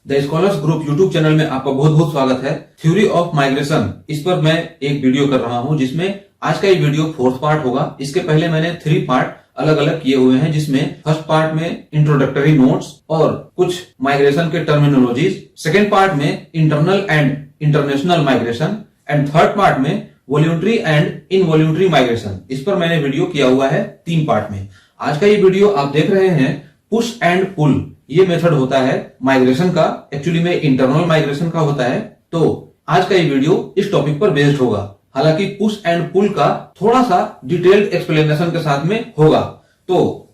The scholars group YouTube channel में आपका बहुत बहुत स्वागत है। थ्योरी ऑफ माइग्रेशन, इस पर मैं एक वीडियो कर रहा हूं जिसमें आज का ये वीडियो 4th पार्ट होगा। इसके पहले मैंने 3 पार्ट अलग अलग किए हुए हैं, जिसमें फर्स्ट पार्ट में इंट्रोडक्टरी नोट्स और कुछ माइग्रेशन के टर्मिनोलॉजीज, सेकेंड पार्ट में internal and international migration and third part में वॉल्यूंटरी एंड इनवॉल्यूंटरी माइग्रेशन। इस पर मैंने वीडियो किया हुआ है 3 पार्ट में। आज का ये वीडियो आप देख रहे हैं पुश एंड पुल, ये मेथड होता है माइग्रेशन का, एक्चुअली में इंटरनल माइग्रेशन का होता है। तो आज का ये वीडियो इस टॉपिक पर बेस्ड होगा, हालांकि पुश एंड पुल का थोड़ा सा डिटेल्ड एक्सप्लेनेशन के साथ में होगा। तो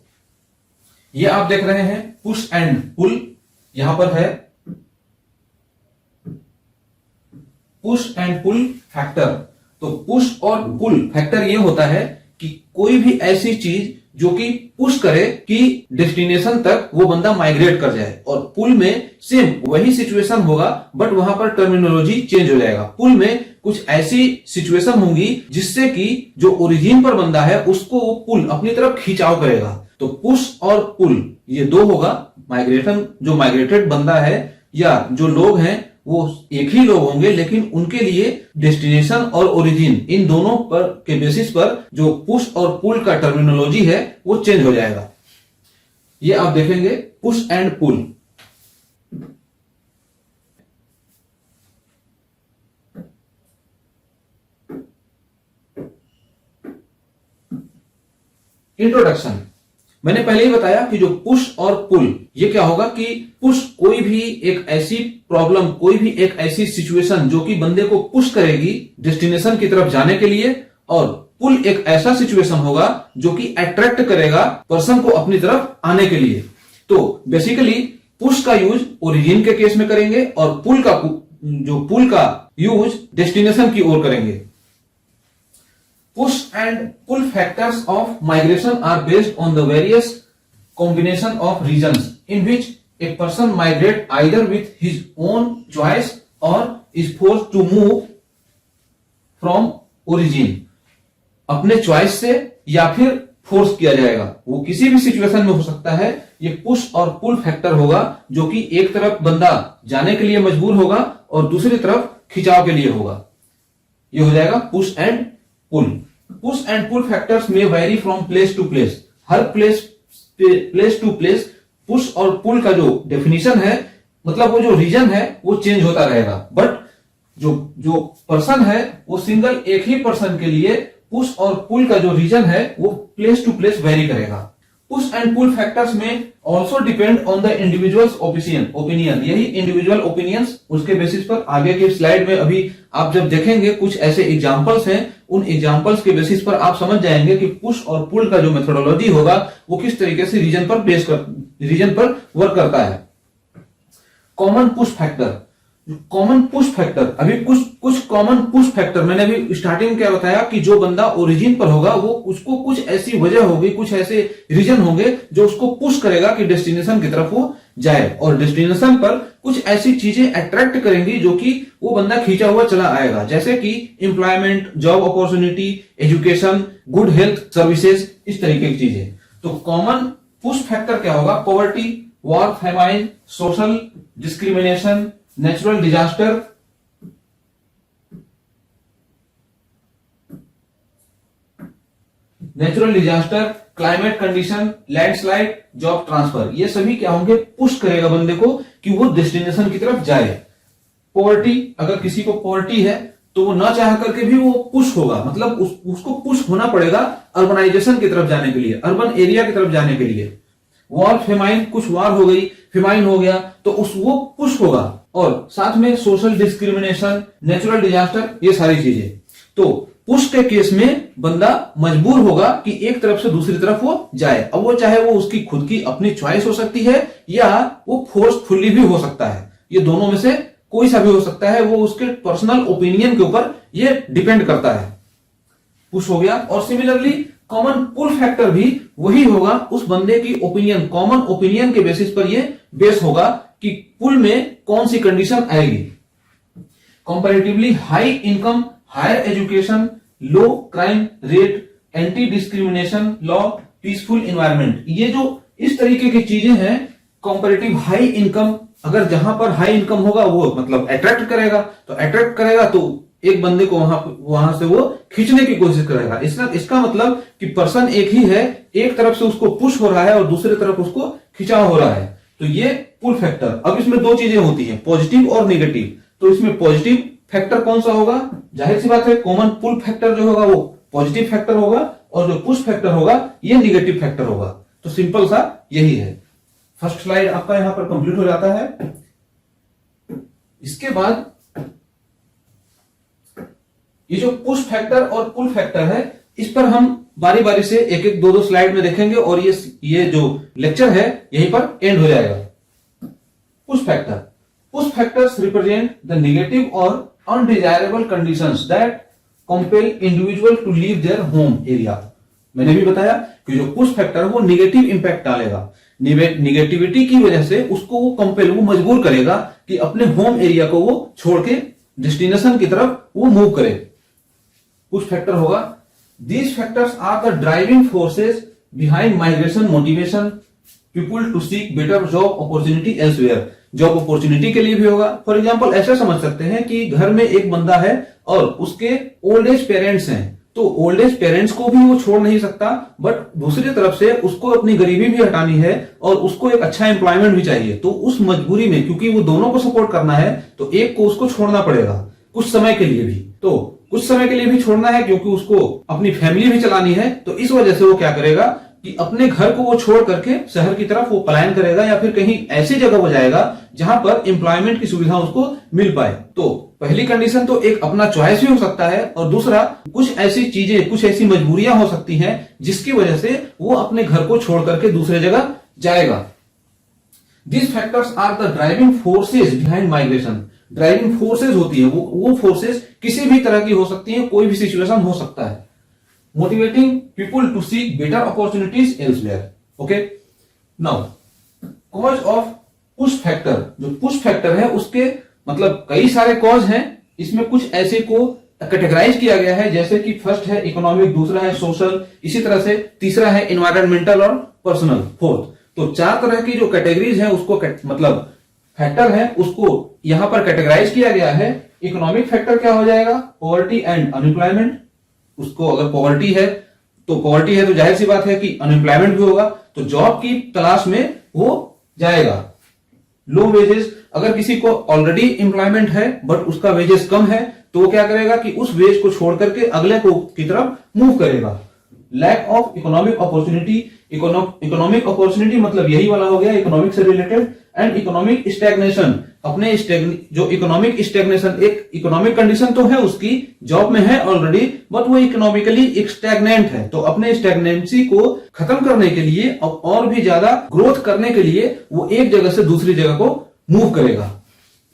ये आप देख रहे हैं पुश एंड पुल, यहां पर है पुश एंड पुल फैक्टर। तो पुश और पुल फैक्टर ये होता है कि कोई भी ऐसी चीज जो कि पुश करे कि डेस्टिनेशन तक वो बंदा माइग्रेट कर जाए, और पुल में सेम वही सिचुएशन होगा बट वहां पर टर्मिनोलॉजी चेंज हो जाएगा। पुल में कुछ ऐसी सिचुएशन होंगी जिससे कि जो ओरिजिन पर बंदा है उसको वो पुल अपनी तरफ खिंचाव करेगा। तो पुश और पुल ये दो होगा। माइग्रेशन जो माइग्रेटेड बंदा है या जो लोग हैं वो एक ही लोग होंगे, लेकिन उनके लिए डेस्टिनेशन और ओरिजिन इन दोनों पर के बेसिस पर जो पुश और पुल का टर्मिनोलॉजी है वो चेंज हो जाएगा। ये आप देखेंगे पुश एंड पुल। इंट्रोडक्शन, मैंने पहले ही बताया कि जो पुश और पुल ये क्या होगा कि पुश कोई भी एक ऐसी प्रॉब्लम, कोई भी एक ऐसी सिचुएशन जो कि बंदे को पुश करेगी डेस्टिनेशन की तरफ जाने के लिए, और पुल एक ऐसा सिचुएशन होगा जो कि अट्रैक्ट करेगा पर्सन को अपनी तरफ आने के लिए। तो बेसिकली पुश का यूज ओरिजिन के केस में करेंगे और पुल का यूज डेस्टिनेशन की ओर करेंगे। Push and pull factors of migration are based on the various combination of regions in which a person migrate either with his own choice or is forced to move from origin। अपने choice से या फिर force किया जाएगा, वो किसी भी situation में हो सकता है। ये पुश और पुल फैक्टर होगा जो कि एक तरफ बंदा जाने के लिए मजबूर होगा और दूसरी तरफ खिंचाव के लिए होगा। ये हो जाएगा push and pull. Push and pull factors में vary from place to place. हर प्लेस टू प्लेस पुश और पुल का जो डेफिनेशन है, मतलब वो जो रीजन है वो चेंज होता रहेगा, बट जो पर्सन है वो सिंगल एक ही पर्सन के लिए पुश और पुल का जो रीजन है वो प्लेस टू प्लेस वेरी करेगा। पुश एंड पुल फैक्टर्स में also depend on the individuals opinion. यही इंडिविजुअल ओपिनियंस, उसके बेसिस पर आगे के स्लाइड में अभी आप जब देखेंगे कुछ ऐसे एग्जांपल्स हैं, उन एग्जांपल्स के बेसिस पर आप समझ जाएंगे कि पुश और पुल का जो मेथोडोलॉजी होगा वो किस तरीके से रीजन पर वर्क करता है। Common push factor, common push factor, अभी कुछ कॉमन पुश फैक्टर मैंने अभी स्टार्टिंग में क्या बताया कि जो बंदा ओरिजिन पर होगा वो उसको कुछ ऐसी वजह होगी, कुछ ऐसे रीजन होंगे जो उसको पुश करेगा कि डेस्टिनेशन की तरफ वो जाए, और डेस्टिनेशन पर कुछ ऐसी चीजें अट्रैक्ट करेंगी जो कि वो बंदा खींचा हुआ चला आएगा, जैसे कि employment, job opportunity, education, good health services, इस तरीके की चीजें। तो कॉमन पुश फैक्टर क्या होगा? Poverty, war, famine, social discrimination, natural disaster, climate condition, landslide, job transfer, ये सभी क्या होंगे? पुश करेगा बंदे को कि वो डेस्टिनेशन की तरफ जाए। पॉवर्टी, अगर किसी को पॉवर्टी है तो वो ना चाह करके भी वो पुश होगा, मतलब उसको पुश होना पड़ेगा अर्बनाइजेशन की तरफ जाने के लिए, अर्बन एरिया की तरफ जाने के लिए। वॉर, फेमाइन, कुछ वार हो गई, फेमाइन हो गया तो वो पुश होगा, और साथ में सोशल डिस्क्रिमिनेशन, नेचुरल डिजास्टर, ये सारी चीजें। तो पुश के केस में बंदा मजबूर होगा कि एक तरफ से दूसरी तरफ वो जाए। अब वो चाहे वो उसकी खुद की अपनी चॉइस हो सकती है या वो फोर्सफुली भी हो सकता है, ये दोनों में से कोई सा भी हो सकता है, वो उसके पर्सनल ओपिनियन के ऊपर ये डिपेंड करता है। पुश हो गया। और सिमिलरली कॉमन पुल फैक्टर भी वही होगा, उस बंदे की ओपिनियन, कॉमन ओपिनियन के बेसिस पर ये बेस होगा कि पुल में कौन सी कंडीशन आएगी। Comparatively high income, higher education, low crime rate, anti discrimination law, peaceful environment, ये जो इस तरीके की चीजें हैं कंपैरेटिव हाई इनकम, अगर जहां पर हाई इनकम होगा वो मतलब अट्रैक्ट करेगा, तो अट्रैक्ट करेगा तो एक बंदे को वहां से वो खींचने की कोशिश करेगा। इसका मतलब कि पर्सन एक ही है, एक तरफ से उसको पुश हो रहा है और दूसरी तरफ उसको खिंचाव हो रहा है, तो ये पुल फैक्टर। अब इसमें दो चीजें होती हैं, पॉजिटिव और नेगेटिव। तो इसमें पॉजिटिव फैक्टर कौन सा होगा? जाहिर सी बात है कॉमन पुल फैक्टर जो होगा वो पॉजिटिव फैक्टर होगा, और जो पुश फैक्टर होगा ये नेगेटिव फैक्टर होगा। तो सिंपल सा यही है। फर्स्ट स्लाइड आपका यहां पर कंप्लीट हो जाता है। इसके बाद ये जो पुश फैक्टर और पुल फैक्टर है, इस पर हम बारी बारी से एक एक दो स्लाइड में देखेंगे, और ये जो लेक्चर है यहीं पर एंड हो जाएगा। Push factors represent the negative और undesirable conditions that compel individual to leave their home area. मैंने भी बताया कि जो पुश फैक्टर है वो नेगेटिव इंपैक्ट डालेगा, निगेटिविटी की वजह से उसको वो कंपेल, वो मजबूर करेगा कि अपने होम एरिया को वो छोड़ के डेस्टिनेशन की तरफ वो मूव करे। पुश फैक्टर होगा, these factors are the driving forces behind migration motivation people to seek better job opportunity elsewhere. Job opportunity के लिए भी होगा। फॉर एग्जांपल ऐसा समझ सकते हैं कि घर में एक बंदा है और उसके ओल्ड एज पेरेंट्स हैं, तो ओल्ड एज पेरेंट्स को भी वो छोड़ नहीं सकता, बट दूसरी तरफ से उसको अपनी गरीबी भी हटानी है और उसको एक अच्छा एम्प्लॉयमेंट भी चाहिए। तो उस मजबूरी में, क्योंकि वो दोनों को सपोर्ट करना है, तो एक को उसको छोड़ना पड़ेगा कुछ समय के लिए भी। तो कुछ समय के लिए भी छोड़ना है क्योंकि उसको अपनी फैमिली भी चलानी है, तो इस वजह से वो क्या करेगा कि अपने घर को वो छोड़ करके शहर की तरफ वो पलायन करेगा, या फिर कहीं ऐसी जगह वो जाएगा जहां पर एम्प्लॉयमेंट की सुविधा उसको मिल पाए। तो पहली कंडीशन तो एक अपना चॉइस भी हो सकता है, और दूसरा कुछ ऐसी चीजें, कुछ ऐसी मजबूरियां हो सकती हैं जिसकी वजह से वो अपने घर को छोड़ करके दूसरे जगह जाएगा। These factors are the driving forces behind migration. Driving forces होती है, वो फोर्सेज किसी भी तरह की हो सकती है, कोई भी सिचुएशन हो सकता है। Motivating people to seek better opportunities elsewhere. Okay, now cause of push factor. जो पुश फैक्टर है उसके मतलब कई सारे कॉज हैं, इसमें कुछ ऐसे को कैटेगराइज किया गया है, जैसे कि फर्स्ट है इकोनॉमिक, दूसरा है सोशल, इसी तरह से तीसरा है इन्वायरमेंटल और पर्सनल, फोर्थ। तो चार तरह की जो कैटेगरीज है उसको मतलब फैक्टर है उसको यहां पर कैटेगराइज किया गया है। इकोनॉमिक फैक्टर क्या हो जाएगा? Poverty and unemployment. उसको अगर पॉवर्टी है तो जाहिर सी बात है कि अनएम्प्लॉयमेंट भी होगा, तो जॉब की तलाश में वो जाएगा। लो वेजेस, अगर किसी को ऑलरेडी एम्प्लॉयमेंट है बट उसका वेजेस कम है, तो वो क्या करेगा कि उस वेज को छोड़ करके अगले को की तरफ मूव करेगा। Lack of economic opportunity. Economic opportunity मतलब यही वाला हो गया, इकोनॉमिक से रिलेटेड। एंड इकोनॉमिक स्टैग्नेशन, अपने जो इकोनॉमिक स्टैग्नेशन, एक इकोनॉमिक कंडीशन तो है उसकी, जॉब में है ऑलरेडी, बट वो इकोनॉमिकली स्टैग्नेंट है, तो अपने स्टैग्नेंसी को खत्म करने के लिए और भी ज्यादा ग्रोथ करने के लिए वो एक जगह से दूसरी जगह को मूव करेगा।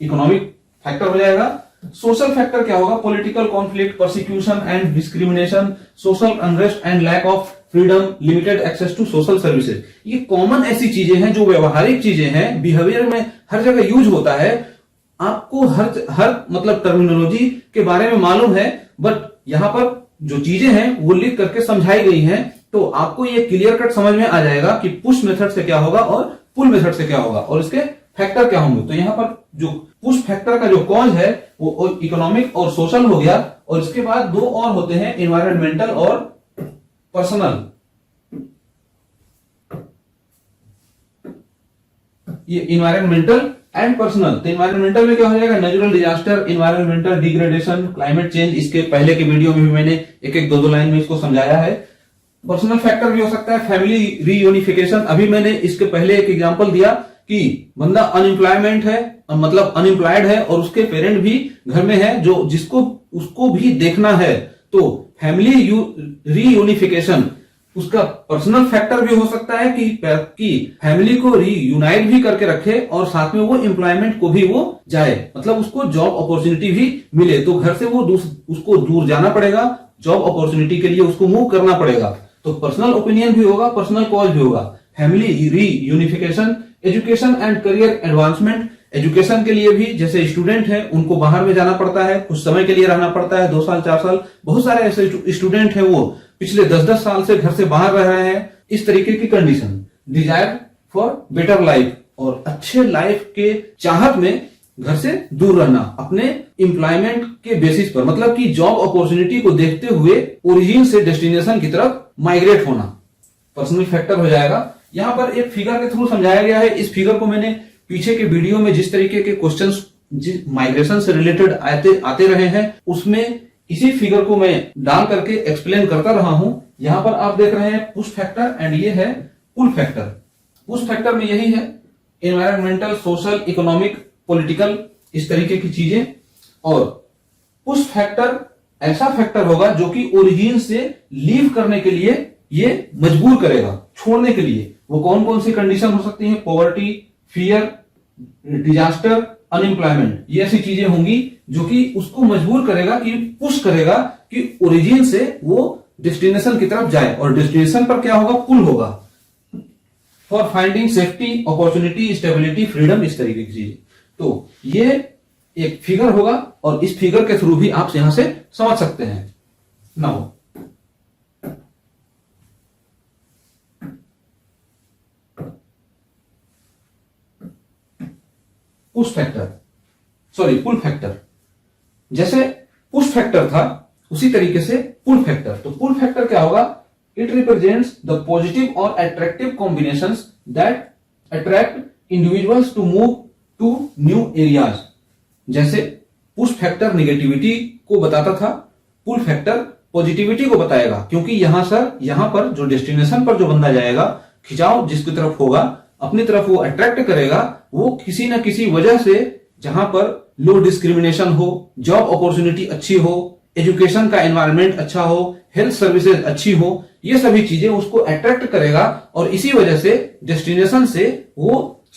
इकोनॉमिक फैक्टर हो जाएगा। सोशल फैक्टर क्या होगा? Political conflict, persecution and discrimination, social unrest and lack of freedom, limited access to social services. ये कॉमन ऐसी चीजें हैं जो व्यवहारिक चीजें हैं, बिहेवियर में हर जगह यूज होता है। आपको हर मतलब टर्मिनोलॉजी के बारे में मालूम है, बट यहां पर जो चीजें हैं वो लिख करके समझाई गई हैं, तो आपको ये क्लियर कट समझ में आ जाएगा कि पुश मेथड से क्या होगा और पुल मेथड से क्या होगा और इसके फैक्टर क्या होंगे। तो यहां पर जो पुश फैक्टर का जो कॉज है वो इकोनॉमिक और सोशल हो गया, और इसके बाद दो और होते हैं, एनवायरमेंटल और पर्सनल। ये इन्वायरमेंटल एंड पर्सनल। तो इन्वायरमेंटल में क्या हो जाएगा? Natural disaster, environmental degradation, climate change. इसके पहले के वीडियो में भी मैंने एक एक दो लाइन में इसको समझाया है। पर्सनल फैक्टर भी हो सकता है फैमिली रीयूनिफिकेशन। अभी मैंने इसके पहले एक एग्जांपल दिया कि बंदा अनएम्प्लॉयमेंट है, मतलब अनएम्प्लॉयड है, और उसके पेरेंट भी घर में है जो जिसको उसको भी देखना है, तो फैमिली रीयूनिफिकेशन उसका पर्सनल फैक्टर भी हो सकता है कि फैमिली को रीयूनाइट भी करके रखे और साथ में वो एम्प्लॉयमेंट को भी वो जाए, मतलब उसको जॉब अपॉर्चुनिटी भी मिले। तो घर से वो उसको दूर जाना पड़ेगा, जॉब अपॉर्चुनिटी के लिए उसको मूव करना पड़ेगा। तो पर्सनल ओपिनियन भी होगा, पर्सनल कॉज भी होगा। Family reunification, education and career advancement. Education के लिए भी जैसे स्टूडेंट हैं उनको बाहर में जाना पड़ता है, कुछ समय के लिए रहना पड़ता है, 2 साल 4 साल। बहुत सारे ऐसे स्टूडेंट हैं वो पिछले 10-10 साल से घर से बाहर रह रहे हैं। इस तरीके की condition. Desire for better life, और अच्छे लाइफ के चाहत में घर से दूर रहना, अपने एम्प्लॉयमेंट के बेसिस पर, मतलब कि जॉब अपॉर्चुनिटी को देखते हुए ओरिजिन से डेस्टिनेशन की तरफ माइग्रेट होना, पर्सनल फैक्टर हो जाएगा। यहां पर एक फिगर के थ्रू समझाया गया है। इस फिगर को मैंने पीछे के वीडियो में जिस तरीके के क्वेश्चंस माइग्रेशन से रिलेटेड आते रहे हैं उसमें इसी फिगर को मैं डाल करके एक्सप्लेन करता रहा हूं। यहां पर आप देख रहे हैं पुश फैक्टर एंड ये है पुल फैक्टर। पुश फैक्टर में यही है एनवायरमेंटल, सोशल, इकोनॉमिक, पॉलिटिकल, इस तरीके की चीजें। और पुश फैक्टर ऐसा फैक्टर होगा जो कि ओरिजिन से लीव करने के लिए ये मजबूर करेगा, छोड़ने के लिए। वो कौन कौन सी कंडीशन हो सकती है? पॉवर्टी, फियर, डिजास्टर, अनएम्प्लॉयमेंट, ये ऐसी चीजें होंगी जो कि उसको मजबूर करेगा, कि पुश करेगा कि ओरिजिन से वो डेस्टिनेशन की तरफ जाए। और डेस्टिनेशन पर क्या होगा? पुल होगा for finding safety, opportunity, stability, freedom, इस तरीके की चीज। तो ये एक फिगर होगा और इस फिगर के थ्रू भी आप यहां से समझ सकते हैं। Now push factor, sorry pull factor. जैसे पुश फैक्टर था उसी तरीके से पुल फैक्टर। तो पुल फैक्टर क्या होगा? इट रिप्रेजेंट्स द पॉजिटिव और attractive combinations that attract individuals to move to new areas. जैसे पुश फैक्टर निगेटिविटी को बताता था, पुल फैक्टर पॉजिटिविटी को बताएगा, क्योंकि यहां पर जो डेस्टिनेशन पर जो बंदा जाएगा, खिंचाव जिसकी तरफ होगा, अपनी तरफ वो अट्रैक्ट करेगा, वो किसी ना किसी वजह से, जहां पर लो डिस्क्रिमिनेशन हो, जॉब अपॉर्चुनिटी अच्छी हो, एजुकेशन का एनवायरनमेंट अच्छा हो, हेल्थ सर्विसेज अच्छी हो, ये सभी चीजें उसको अट्रैक्ट करेगा। और इसी वजह से डेस्टिनेशन से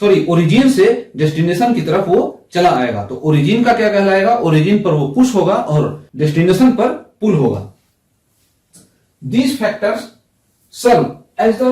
ओरिजिन से डेस्टिनेशन की तरफ वो चला आएगा। तो ओरिजिन का क्या कहलाएगा? ओरिजिन पर वो पुश होगा और डेस्टिनेशन पर पुल होगा। These factors serve as the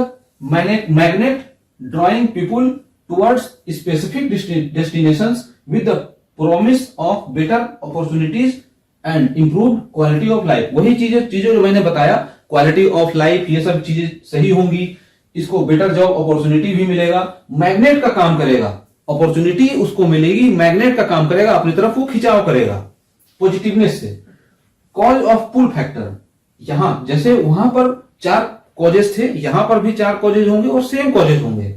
magnet drawing people towards specific destinations with the promise of better opportunities and improved quality of life। वही चीजें जो मैंने बताया, क्वालिटी ऑफ लाइफ, ये सब चीजें सही होंगी, इसको बेटर जॉब अपॉर्चुनिटी भी मिलेगा, मैग्नेट का काम करेगा, अपॉर्चुनिटी उसको मिलेगी, मैग्नेट का काम करेगा, अपनी तरफ वो खिंचाव करेगा पॉजिटिवनेस से। कॉज ऑफ पुल फैक्टर, यहां जैसे वहां पर 4 कॉजेज थे, यहां पर भी 4 कॉजेज होंगे और सेम कॉजेज होंगे।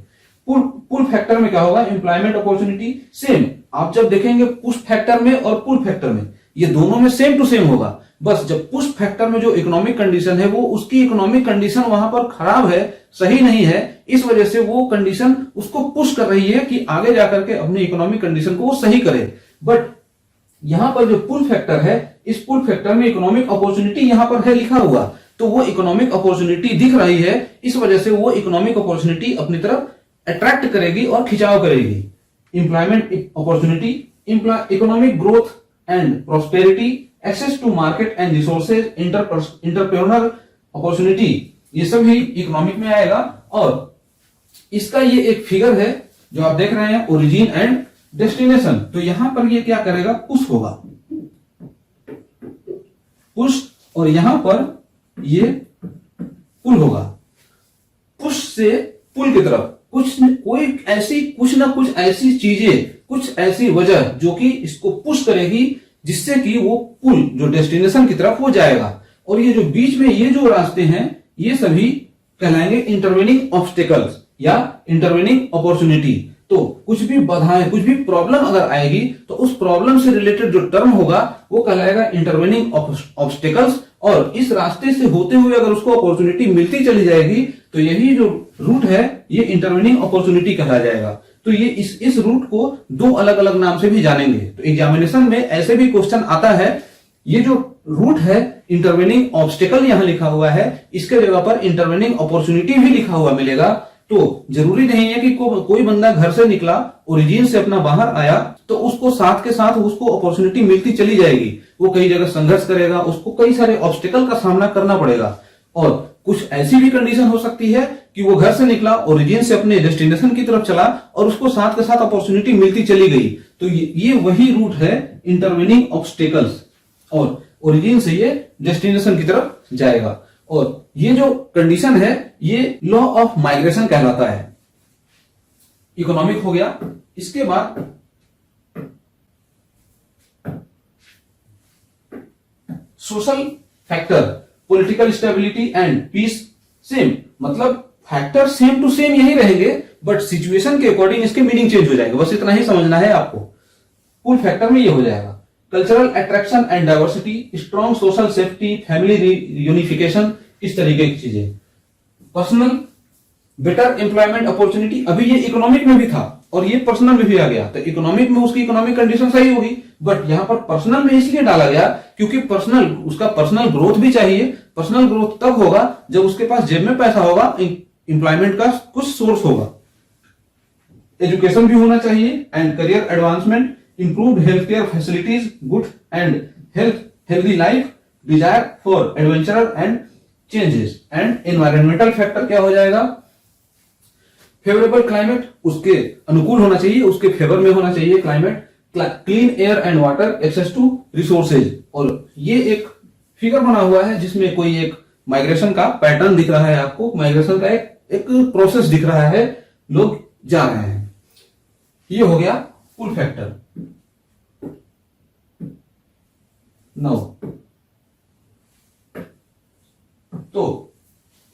पुल फैक्टर में क्या होगा? Employment opportunity same. आप जब देखेंगे पुश फैक्टर में और पुल फैक्टर में, ये दोनों में सेम टू सेम होगा। बस जब पुश फैक्टर में जो इकोनॉमिक कंडीशन है, वो उसकी इकोनॉमिक कंडीशन वहां पर खराब है, सही नहीं है, इस वजह से वो कंडीशन उसको पुश कर रही है कि आगे जाकर के अपनी इकोनॉमिक कंडीशन को वो सही करे। बट यहां पर जो पुल फैक्टर है, इस पुल फैक्टर में इकोनॉमिक अपॉर्चुनिटी यहां पर है लिखा हुआ, तो वो इकोनॉमिक अपॉर्चुनिटी दिख रही है, इस वजह से वो इकोनॉमिक अपॉर्चुनिटी अपनी तरफ अट्रैक्ट करेगी और खिंचाव करेगी। Employment opportunity, economic growth and prosperity, access to market and resources, entrepreneurial opportunity, ये सभी इकोनॉमिक में आएगा। और इसका ये एक फिगर है जो आप देख रहे हैं, ओरिजिन एंड डेस्टिनेशन। तो यहां पर ये क्या करेगा? पुश होगा, पुश, और यहां पर ये पुल होगा। पुश से पुल की तरफ कुछ ना कुछ ऐसी चीजें, कुछ ऐसी वजह जो कि इसको पुश करेगी, जिससे कि वो पुल जो डेस्टिनेशन की तरफ वो जाएगा। और ये जो बीच में ये जो रास्ते हैं, ये सभी कहलाएंगे इंटरवेनिंग ऑब्स्टेकल्स या इंटरवेनिंग अपॉर्चुनिटी। तो कुछ भी बाधाएं, कुछ भी प्रॉब्लम अगर आएगी, तो उस प्रॉब्लम से रिलेटेड जो टर्म होगा वो कहलाएगा इंटरवेनिंग ऑब्स्टेकल्स। और इस रास्ते से होते हुए अगर उसको अपॉर्चुनिटी मिलती चली जाएगी, तो यही जो रूट है ये इंटरवेनिंग अपॉर्चुनिटी कहा जाएगा। तो ये इस रूट को 2 अलग अलग नाम से भी जानेंगे। तो एग्जामिनेशन में ऐसे भी क्वेश्चन आता है, ये जो रूट है इंटरवेनिंग ऑब्स्टेकल यहां लिखा हुआ है, इसके जगह पर इंटरवेनिंग अपॉर्चुनिटी भी लिखा हुआ मिलेगा। तो जरूरी नहीं है कि कोई बंदा घर से निकला, ओरिजिन से अपना बाहर आया, तो उसको साथ के साथ उसको अपॉर्चुनिटी मिलती चली जाएगी। वो कई जगह संघर्ष करेगा, उसको कई सारे ऑब्स्टेकल का सामना करना पड़ेगा। और कुछ ऐसी भी कंडीशन हो सकती है कि वो घर से निकला, ओरिजिन से अपने डेस्टिनेशन की तरफ चला और उसको साथ के साथ अपॉर्चुनिटी मिलती चली गई। तो ये वही रूट है इंटरवेनिंग ऑब्स्टेकल्स, और ओरिजिन से ये डेस्टिनेशन की तरफ जाएगा। और ये जो कंडीशन है, ये लॉ ऑफ माइग्रेशन कहलाता है। इकोनॉमिक हो गया। इसके बाद social factor, political stability and peace same, मतलब फैक्टर सेम टू सेम यही रहेंगे, बट सिचुएशन के अकॉर्डिंग इसके मीनिंग चेंज हो जाएगा। बस इतना ही समझना है आपको। पुल फैक्टर में ये हो जाएगा cultural attraction and diversity, strong social safety, family unification, इस तरीके की चीजें। पर्सनल बेटर एम्प्लॉयमेंट अपॉर्चुनिटी, अभी ये इकोनॉमिक में भी था और ये पर्सनल में भी आ गया, तो इकोनॉमिक में उसकी इकोनॉमिक कंडीशन सही होगी, बट यहां पर पर्सनल में इसलिए डाला गया क्योंकि उसका पर्सनल ग्रोथ भी चाहिए। पर्सनल ग्रोथ तब होगा जब उसके पास जेब में पैसा होगा, एम्प्लॉयमेंट का कुछ सोर्स होगा। एजुकेशन भी होना चाहिए and career advancement, improved health care facilities, good and healthy life, desire for adventure and changes. And environmental factor क्या हो जाएगा, फेवरेबल क्लाइमेट, उसके अनुकूल होना चाहिए, उसके फेवर में होना चाहिए climate, clean air and water, access to resources. और ये एक फिगर बना हुआ है जिसमें कोई एक माइग्रेशन का पैटर्न दिख रहा है आपको, माइग्रेशन का एक प्रोसेस दिख रहा है, लोग जा रहे हैं। ये हो गया पुल फैक्टर। नाउ तो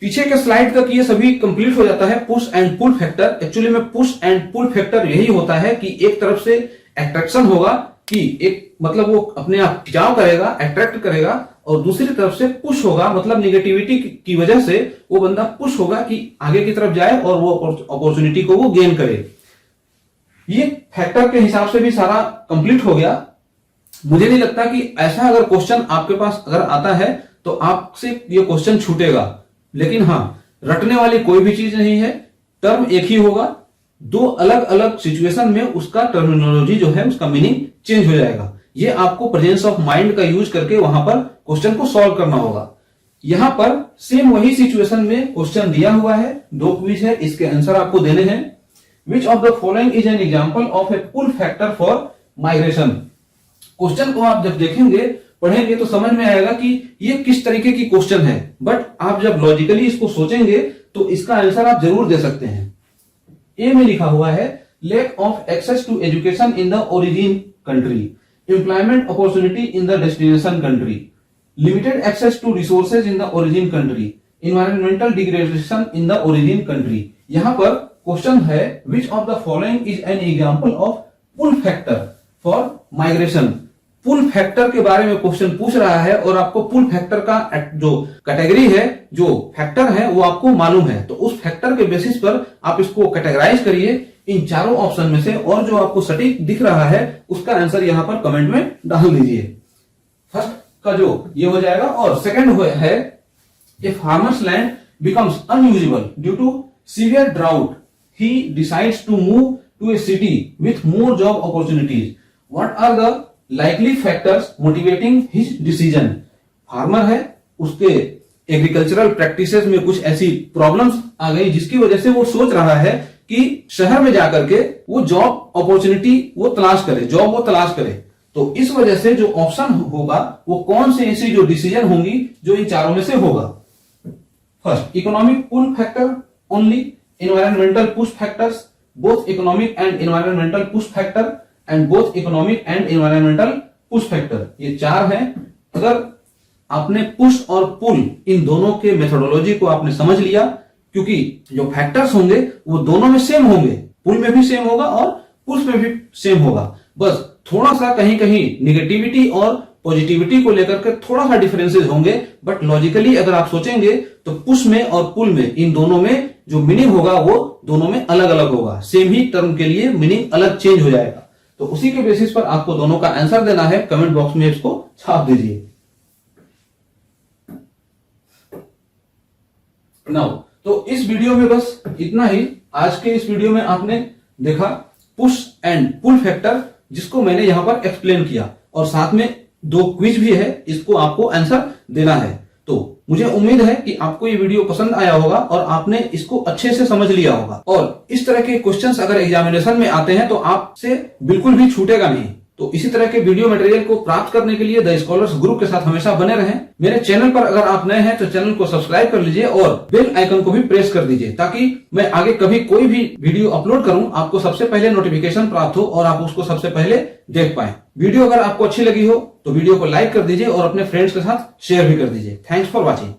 पीछे के स्लाइड तक ये सभी कंप्लीट हो जाता है push and pull factor. Actually में पुश एंड पुल फैक्टर यही होता है कि एक तरफ से अट्रैक्शन होगा कि एक मतलब वो अपने आप खिंचाव करेगा, अट्रैक्ट करेगा, और दूसरी तरफ से पुश होगा मतलब निगेटिविटी की वजह से वो बंदा पुश होगा कि आगे की तरफ जाए और वो अपॉर्चुनिटी को वो गेन करे। ये फैक्टर के हिसाब से भी सारा कंप्लीट हो गया। मुझे नहीं लगता कि ऐसा अगर क्वेश्चन आपके पास अगर आता है तो आपसे ये क्वेश्चन छूटेगा, लेकिन हाँ रटने वाली कोई भी चीज नहीं है, टर्म एक ही होगा, दो अलग अलग सिचुएशन में उसका टर्मिनोलॉजी जो है उसका मीनिंग चेंज हो जाएगा। ये आपको प्रेजेंस ऑफ माइंड का यूज करके वहां पर क्वेश्चन को सॉल्व करना होगा। यहां पर सेम वही सिचुएशन में क्वेश्चन दिया हुआ है, दो क्विज है, इसके आंसर आपको देने हैं। Which of the following is an example of a pull factor for migration. Question को आप जब देखेंगे पढ़ेंगे तो समझ में आएगा कि ये किस तरीके की क्वेश्चन है, बट आप जब लॉजिकली इसको सोचेंगे तो इसका आंसर आप जरूर दे सकते हैं। ए में लिखा हुआ है lack of access to education in the origin country, employment opportunity in the destination country, limited access to resources in the origin country, environmental degradation in the origin country. यहां पर क्वेश्चन है which of the following is an example of pull factor for migration. Pull factor के बारे में question पूछ रहा है और आपको पुल फैक्टर का जो कैटेगरी है, जो फैक्टर है वो आपको मालूम है, तो उस फैक्टर के बेसिस पर आप इसको कैटेगराइज करिए इन चारों ऑप्शन में से, और जो आपको सटीक दिख रहा है उसका आंसर यहां पर कमेंट में डाल दीजिए। फर्स्ट का जो ये हो जाएगा, और सेकंड है a farmer's land becomes unusable due to severe drought, he decides to move to a city with more job opportunities, what are the likely factors motivating his decision. Farmer है, उसके agricultural practices में कुछ ऐसी problems आ गई जिसकी वजह से वो सोच रहा है कि शहर में जाकर के वो जॉब अपॉर्चुनिटी वो तलाश करे, जॉब वो तलाश करे। तो इस वजह से जो ऑप्शन होगा वो कौन से ऐसी जो डिसीजन होंगी जो इन चारों में से होगा। First economic pull factor only, environmental push factors, both economic and environmental push factor and both economic and environmental push factor. ये चार हैं। अगर आपने पुश और पुल इन दोनों के मेथोडोलॉजी को आपने समझ लिया, क्योंकि जो फैक्टर्स होंगे वो दोनों में सेम होंगे, पुल में भी सेम होगा और पुश में भी सेम होगा, बस थोड़ा सा कहीं कहीं निगेटिविटी और पॉजिटिविटी को लेकर के थोड़ा सा डिफरेंसेस होंगे, बट लॉजिकली अगर आप सोचेंगे तो पुश में और पुल में इन दोनों में जो मीनिंग होगा वो दोनों में अलग अलग होगा। सेम ही टर्म के लिए मीनिंग अलग चेंज हो जाएगा। तो उसी के बेसिस पर आपको दोनों का आंसर देना है। कमेंट बॉक्स में इसको छाप दीजिए। नाउ तो इस वीडियो में बस इतना ही। आज के इस वीडियो में आपने देखा पुश एंड पुल फैक्टर, जिसको मैंने यहां पर एक्सप्लेन किया, और साथ में दो क्विज भी है, इसको आपको आंसर देना है। तो मुझे उम्मीद है कि आपको ये वीडियो पसंद आया होगा और आपने इसको अच्छे से समझ लिया होगा। और इस तरह के क्वेश्चंस अगर एग्जामिनेशन में आते हैं तो आपसे बिल्कुल भी छूटेगा नहीं। तो इसी तरह के वीडियो मटेरियल को प्राप्त करने के लिए द स्कॉलर्स ग्रुप के साथ हमेशा बने रहें। मेरे चैनल पर अगर आप नए हैं तो चैनल को सब्सक्राइब कर लीजिए और बेल आइकन को भी प्रेस कर दीजिए, ताकि मैं आगे कभी कोई भी वीडियो अपलोड करूं आपको सबसे पहले नोटिफिकेशन प्राप्त हो और आप उसको सबसे पहले देख पाए। वीडियो अगर आपको अच्छी लगी हो तो वीडियो को लाइक कर दीजिए और अपने फ्रेंड्स के साथ शेयर भी कर दीजिए। Thanks for watching.